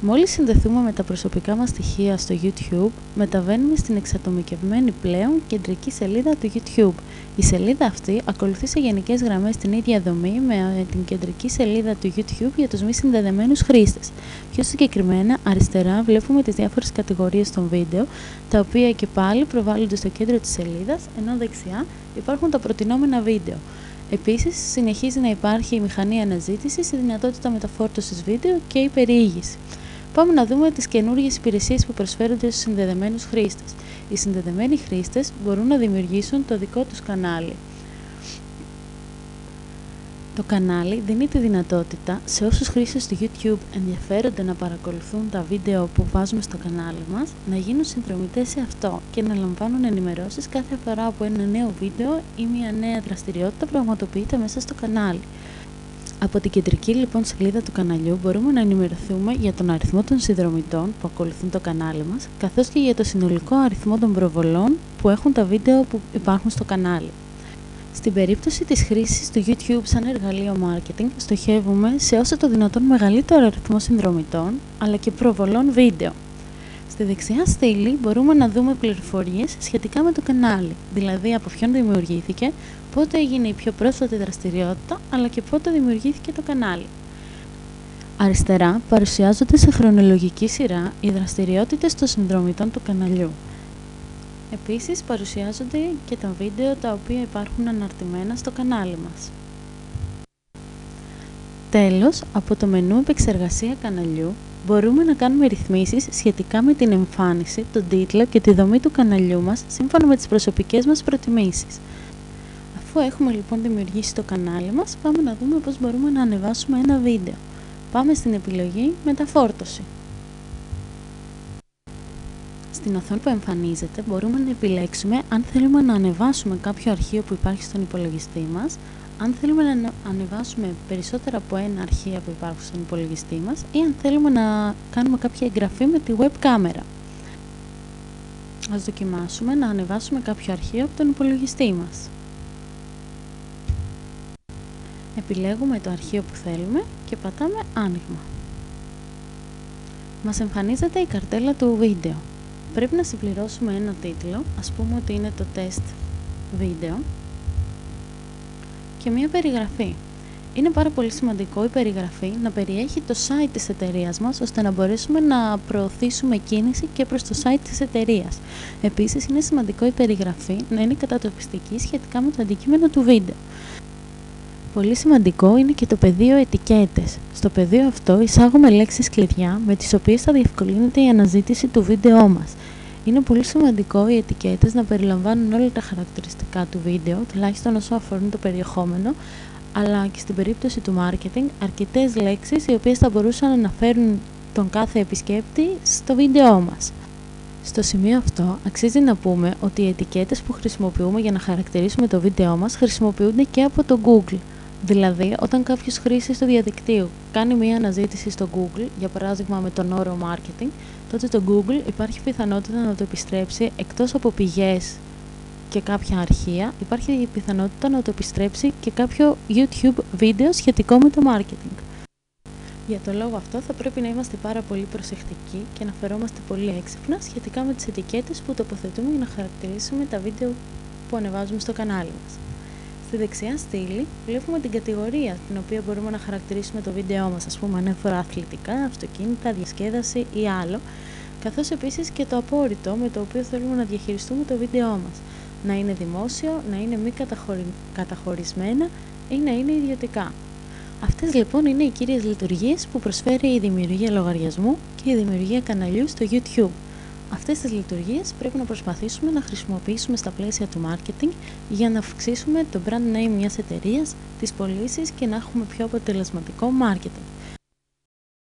Μόλις συνδεθούμε με τα προσωπικά μας στοιχεία στο YouTube, μεταβαίνουμε στην εξατομικευμένη πλέον κεντρική σελίδα του YouTube. Η σελίδα αυτή ακολουθεί σε γενικές γραμμές την ίδια δομή με την κεντρική σελίδα του YouTube για τους μη συνδεδεμένους χρήστες. Πιο συγκεκριμένα, αριστερά βλέπουμε τις διάφορες κατηγορίες των βίντεο, τα οποία και πάλι προβάλλονται στο κέντρο της σελίδας, ενώ δεξιά υπάρχουν τα προτινόμενα βίντεο. Επίσης, συνεχίζει να υπάρχει η μηχανή αναζήτησης, η δυνατότητα μεταφόρτωσης βίντεο και η περιήγηση. Πάμε να δούμε τις καινούργιες υπηρεσίες που προσφέρονται στους συνδεδεμένους χρήστες. Οι συνδεδεμένοι χρήστες μπορούν να δημιουργήσουν το δικό τους κανάλι. Το κανάλι δίνει τη δυνατότητα σε όσους χρήστες του YouTube ενδιαφέρονται να παρακολουθούν τα βίντεο που βάζουμε στο κανάλι μας, να γίνουν συνδρομητές σε αυτό και να λαμβάνουν ενημερώσεις κάθε φορά που ένα νέο βίντεο ή μια νέα δραστηριότητα πραγματοποιείται μέσα στο κανάλι. Από την κεντρική λοιπόν σελίδα του καναλιού μπορούμε να ενημερωθούμε για τον αριθμό των συνδρομητών που ακολουθούν το κανάλι μας, καθώς και για το συνολικό αριθμό των προβολών που έχουν τα βίντεο που υπάρχουν στο κανάλι. Στην περίπτωση της χρήσης του YouTube σαν εργαλείο marketing, στοχεύουμε σε όσο το δυνατόν μεγαλύτερο αριθμό συνδρομητών, αλλά και προβολών βίντεο. Στη δεξιά στήλη μπορούμε να δούμε πληροφορίες σχετικά με το κανάλι, δηλαδή από ποιον δημιουργήθηκε, πότε έγινε η πιο πρόσφατη δραστηριότητα, αλλά και πότε δημιουργήθηκε το κανάλι. Αριστερά παρουσιάζονται σε χρονολογική σειρά οι δραστηριότητες των συνδρομητών του καναλιού. Επίσης παρουσιάζονται και τα βίντεο τα οποία υπάρχουν αναρτημένα στο κανάλι μας. Τέλος, από το μενού επεξεργασία καναλιού μπορούμε να κάνουμε ρυθμίσεις σχετικά με την εμφάνιση, τον τίτλο και τη δομή του καναλιού μας σύμφωνα με τις προσωπικές μας προτιμήσεις. Αφού έχουμε λοιπόν δημιουργήσει το κανάλι μας, πάμε να δούμε πώς μπορούμε να ανεβάσουμε ένα βίντεο. Πάμε στην επιλογή Μεταφόρτωση. Στην οθόνη που εμφανίζεται μπορούμε να επιλέξουμε αν θέλουμε να ανεβάσουμε κάποιο αρχείο που υπάρχει στον υπολογιστή μας, αν θέλουμε να ανεβάσουμε περισσότερα από ένα αρχείο που υπάρχουν στον υπολογιστή μας ή αν θέλουμε να κάνουμε κάποια εγγραφή με τη web κάμερα. Ας δοκιμάσουμε να ανεβάσουμε κάποιο αρχείο από τον υπολογιστή μας. Επιλέγουμε το αρχείο που θέλουμε και πατάμε άνοιγμα. Μας εμφανίζεται η καρτέλα του βίντεο. Πρέπει να συμπληρώσουμε ένα τίτλο, ας πούμε ότι είναι το test βίντεο και μία περιγραφή. Είναι πάρα πολύ σημαντικό η περιγραφή να περιέχει το site της εταιρείας μας, ώστε να μπορέσουμε να προωθήσουμε κίνηση και προς το site της εταιρείας. Επίσης, είναι σημαντικό η περιγραφή να είναι κατατοπιστική σχετικά με το αντικείμενο του βίντεο. Πολύ σημαντικό είναι και το πεδίο ετικέτες. Στο πεδίο αυτό εισάγουμε λέξεις κλειδιά με τις οποίες θα διευκολύνεται η αναζήτηση του βίντεό μας. Είναι πολύ σημαντικό οι ετικέτες να περιλαμβάνουν όλα τα χαρακτηριστικά του βίντεο, τουλάχιστον όσο αφορούν το περιεχόμενο, αλλά και στην περίπτωση του marketing, αρκετές λέξεις οι οποίες θα μπορούσαν να φέρουν τον κάθε επισκέπτη στο βίντεό μας. Στο σημείο αυτό, αξίζει να πούμε ότι οι ετικέτες που χρησιμοποιούμε για να χαρακτηρίσουμε το βίντεό μας χρησιμοποιούνται και από το Google. Δηλαδή, όταν κάποιος χρήστης του διαδικτύου κάνει μία αναζήτηση στο Google, για παράδειγμα με τον όρο marketing, τότε το Google υπάρχει πιθανότητα να το επιστρέψει εκτός από πηγές και κάποια αρχεία, υπάρχει η πιθανότητα να το επιστρέψει και κάποιο YouTube βίντεο σχετικό με το marketing. Για το λόγο αυτό θα πρέπει να είμαστε πάρα πολύ προσεκτικοί και να φερόμαστε πολύ έξυπνα σχετικά με τις ετικέτες που τοποθετούμε για να χαρακτηρίσουμε τα βίντεο που ανεβάζουμε στο κανάλι μας. Στη δεξιά στήλη βλέπουμε την κατηγορία την οποία μπορούμε να χαρακτηρίσουμε το βίντεό μας, ας πούμε αν αφορά αθλητικά, αυτοκίνητα, διασκέδαση ή άλλο, καθώς επίσης και το απόρριτο με το οποίο θέλουμε να διαχειριστούμε το βίντεό μας. Να είναι δημόσιο, να είναι μη καταχωρισμένα ή να είναι ιδιωτικά. Αυτές λοιπόν είναι οι κύριες λειτουργίες που προσφέρει η δημιουργία λογαριασμού και η δημιουργία καναλιού στο YouTube. Αυτές τις λειτουργίες πρέπει να προσπαθήσουμε να χρησιμοποιήσουμε στα πλαίσια του marketing για να αυξήσουμε το brand name μιας εταιρείας, τις πωλήσεις και να έχουμε πιο αποτελεσματικό marketing.